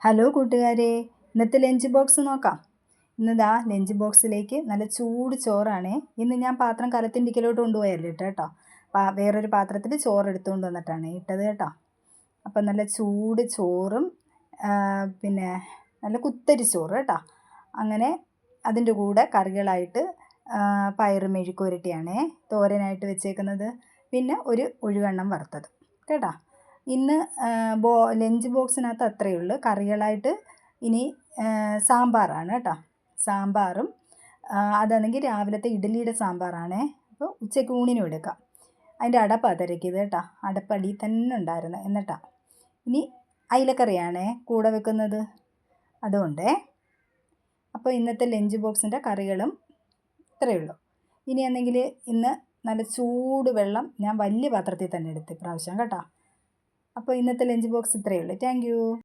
Hello കൂട്ടുകാരെ, ഇന്നത്തെ lunch box നോക്കാം. ഇന്നിതാ ലഞ്ച് ബോക്സിലേക്ക് നല്ല ചൂട് ചോറാണേ. ഇന്ന് ഞാൻ പാത്രം കലത്തിണ്ടിക്കലോട്ട് കൊണ്ടുപോയല്ലേ കേട്ടോ. വേറൊരു പാത്രത്തിൽ ചോറ് എടുത്തുകൊണ്ട് വന്നിട്ടാണ് ഇട്ടത് കേട്ടോ. അപ്പം നല്ല ചൂട് ചോറും പിന്നെ നല്ല കുത്തരി ചോറ് കേട്ടോ. അങ്ങനെ അതിൻ്റെ കൂടെ കറികളായിട്ട് പയറ് മെഴുക്കുവരട്ടിയാണേ തോരനായിട്ട് വെച്ചേക്കുന്നത്. പിന്നെ ഒരു ഒഴുകെണ്ണം വറുത്തത് കേട്ടോ. ഇന്ന് ലഞ്ച് ബോക്സിനകത്ത് അത്രയേ ഉള്ളൂ. കറികളായിട്ട് ഇനി സാമ്പാറാണ് കേട്ടോ. സാമ്പാറും അതാണെങ്കിൽ രാവിലത്തെ ഇഡ്ഡലിയുടെ സാമ്പാറാണേ. അപ്പോൾ ഉച്ചയ്ക്ക് ഊണിനും എടുക്കാം. അതിൻ്റെ അടപ്പാണ് തിരക്കിയത് കേട്ടോ. അടപ്പടി തന്നെ ഉണ്ടായിരുന്നു എന്നിട്ടാണ്. ഇനി അയിലക്കറിയാണേ കൂടെ വെക്കുന്നത്, അതുകൊണ്ടേ. അപ്പോൾ ഇന്നത്തെ ലഞ്ച് ബോക്സിൻ്റെ കറികളും ഇത്രയേ ഉള്ളൂ. ഇനി എന്നെങ്കിൽ ഇന്ന് നല്ല ചൂട് വെള്ളം ഞാൻ വലിയ പാത്രത്തിൽ തന്നെ എടുത്ത് ഇപ്രാവശ്യം കേട്ടോ. അപ്പോൾ ഇന്നത്തെ ലഞ്ച് ബോക്സ് ഇത്രയേ ഉള്ളൂ. Thank you.